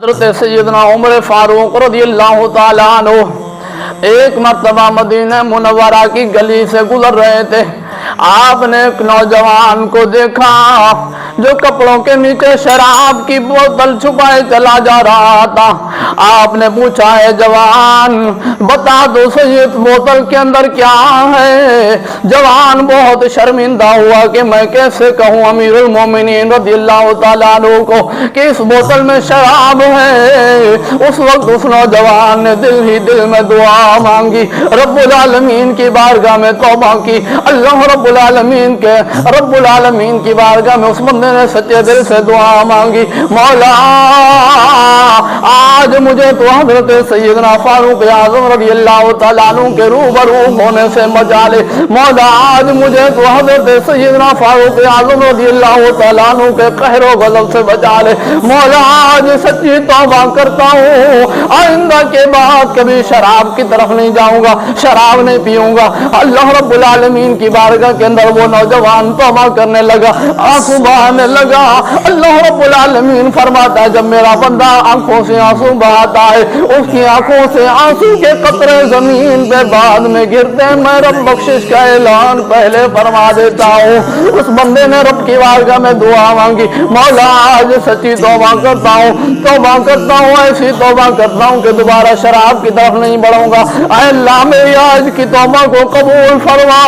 حضرت سیدنا عمر فاروق رضی اللہ تعالیٰ عنہ ایک مرتبہ مدینہ منورہ کی گلی سے گزر رہے تھے۔ آپ نے ایک نوجوان کو دیکھا جو کپڑوں کے نیچے شراب کی بوتل چھپائے چلا جا رہا تھا۔ آپ نے پوچھا، ہے جوان بتا دو سید بوتل کے اندر کیا ہے؟ جوان بہت شرمندہ ہوا کہ میں کیسے کہوں امیر المومنین رضی اللہ تعالیٰ عنہ کو کہ اس بوتل میں شراب ہے۔ اس وقت اس نوجوان نے دل ہی دل میں دعا مانگی، رب العالمین کی بارگاہ میں توبہ کی۔ اللہ رب العالمین کی بارگاہ میں اس بندے نے سچے دل سے دعا مانگی، مولا آج مجھے تو حضرت سیدنا فاروق اعظم رضی اللہ تعالیٰ عنہ کے روبرو ہونے سے بچا لے۔ مولا آج مجھے تو حضرت سیدنا فاروق اعظم رضی اللہ تعالیٰ عنہ کے قہر و غضب سے بچا لے۔ مولا آج سچی توبہ کرتا ہوں، آئندہ کے بعد کبھی شراب کی طرف نہیں جاؤں گا، شراب نہیں پیوں گا۔ اللہ رب العالمین کی بارگاہ کے اندر وہ نوجوان توبہ کرنے لگا، آنسو بہانے لگا۔ اللہ رب العالمین فرماتا ہے جب میرا بندہ آنکھوں سے آنسو بہاتا ہے، اس کی آنکھوں سے آنسو کے قطرے زمین پہ بعد میں گرتے ہیں، میں رب بخشش کا اعلان پہلے فرما دیتا ہوں۔ اس بندے نے رب کی بارگاہ میں دعا مانگی، مولا آج سچی توبہ کرتا ہوں، ایسی توبہ کرتا ہوں کہ دوبارہ شراب کی طرف نہیں بڑھوں گا۔ اے اللہ میری آج کی توبہ کو قبول فرما۔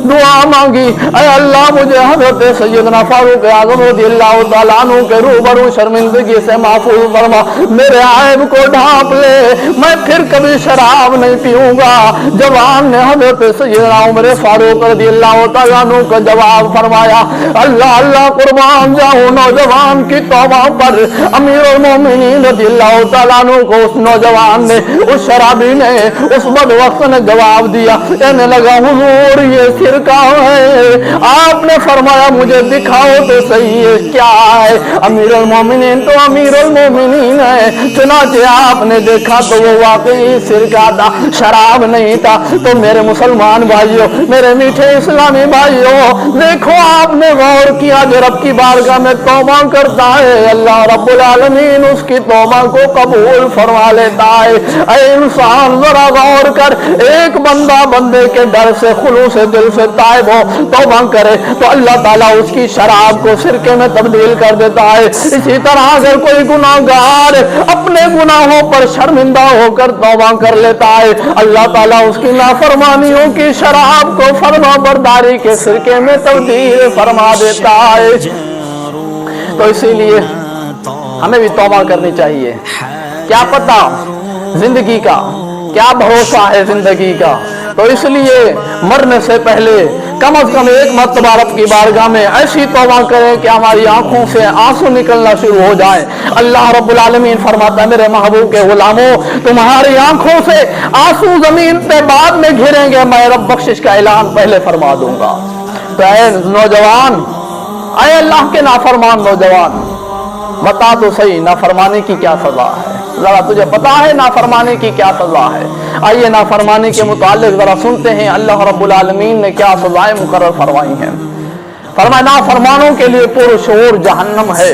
دعا مانگی، اے اللہ مجھے حضرت سیدنا فاروق اعظم رضی اللہ تعالیٰ عنہ کے روبرو شرمندگی سے محفوظ فرما، میرے عیب کو ڈھانپ لے، میں پھر کبھی شراب نہیں پیوں گا۔ جوان نے حضرت سیدنا عمر فاروق رضی اللہ تعالیٰ عنہ کو جواب فرمایا، اللہ اللہ قربان جاؤں نوجوان کی توبہ پر۔ امیر المومنین رضی اللہ تعالیٰ عنہ کو اس نوجوان نے، اس شرابی نے، اس بدبخت نے جواب دیا، کہنے لگا حضور یہ سرکہ ہے۔ آپ نے فرمایا مجھے دکھاؤ تو صحیح ہے کیا ہے؟ امیر المومنین تو امیر المومنین ہے، چنانچہ آپ نے دیکھا تو وہ واقعی سرکہ تھا، شراب نہیں تھا۔ تو میرے مسلمان بھائیوں، میرے میٹھے اسلامی بھائیوں، دیکھو آپ نے غور کیا جو رب کی بارگاہ میں توبہ کرتا ہے اللہ رب العالمین اس کی توبہ کو قبول فرما لیتا ہے۔ اے انسان ذرا غور کر، ایک بندہ بندے کے ڈر سے خلوص دل سے تائب ہو توبہ کرے تو اللہ تعالیٰ اس کی شراب کو سرکے میں تبدیل کر دیتا ہے۔ اسی طرح اگر کوئی گناہگار اپنے گناہوں پر شرمندہ ہو کر توبہ کر لیتا ہے، اللہ تعالیٰ اس کی نافرمانیوں کی شراب کو فرما برداری کے سرکے میں تبدیل فرما دیتا ہے۔ تو اسی لیے ہمیں بھی توبہ کرنی چاہیے۔ کیا پتہ زندگی کا کیا بھروسہ ہے زندگی کا، تو اس لیے مرنے سے پہلے کم از کم ایک مرتبہ رب کی بارگاہ میں ایسی توبہ کریں کہ ہماری آنکھوں سے آنسو نکلنا شروع ہو جائے۔ اللہ رب العالمین فرماتا ہے میرے محبوب کے غلاموں تمہاری آنکھوں سے آنسو زمین پہ بعد میں گھریں گے، میں رب بخشش کا اعلان پہلے فرما دوں گا۔ تو اے نوجوان، اے اللہ کے نافرمان نوجوان، بتا تو صحیح نافرمانی کی کیا سزا ہے؟ ذرا تجھے پتا ہے نافرمانی کی کیا سزا ہے؟ آئیے نافرمانی کے متعلق ذرا سنتے ہیں اللہ رب العالمین نے کیا سزائیں مقرر فرمائی ہیں۔ فرمایا نافرمانوں کے لیے پرشور جہنم ہے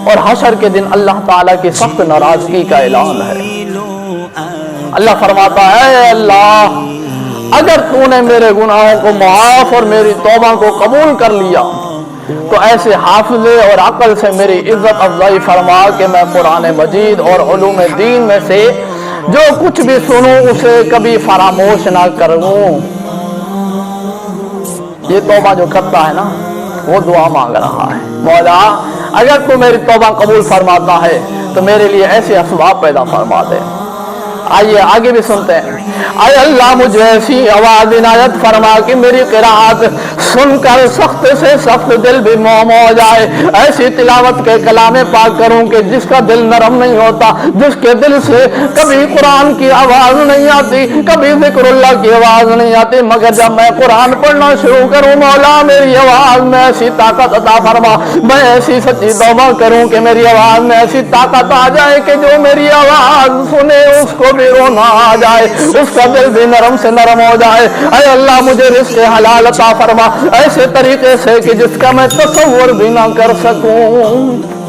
اور حشر کے دن اللہ تعالیٰ کی سخت ناراضگی کا اعلان ہے۔ اللہ فرماتا ہے اے اللہ اگر تو نے میرے گناہوں کو معاف اور میری توبہ کو قبول کر لیا تو ایسے حافظے اور عقل سے میری عزت افضائی فرما کہ میں قرآن مجید اور علوم دین میں سے جو کچھ بھی سنوں اسے کبھی فراموش نہ کروں۔ یہ توبہ جو کرتا ہے نا وہ دعا مانگ رہا ہے، مولا اگر تو میری توبہ قبول فرماتا ہے تو میرے لیے ایسے اسباب پیدا فرما دے۔ آئیے آگے بھی سنتے ہیں، اے اللہ مجھے ایسی آواز عنایت فرما کہ میری قرآت سن کر سخت سے سخت دل بھی موم ہو جائے، ایسی تلاوت کے کلام پاک کروں کہ جس کا دل نرم نہیں ہوتا، جس کے دل سے کبھی قرآن کی آواز نہیں آتی، کبھی ذکر اللہ کی آواز نہیں آتی، مگر جب میں قرآن پڑھنا شروع کروں مولا میری آواز میں ایسی طاقت عطا فرما، میں ایسی سچی توبہ کروں کہ میری آواز میں ایسی طاقت آ جائے کہ جو میری آواز سنے اس کو بھی رونا آ جائے، اس کا دل بھی نرم سے نرم ہو جائے۔ اے اللہ مجھے رزق حلال عطا فرما ایسے طریقے سے کہ جس کا میں تصور بھی نہ کر سکوں۔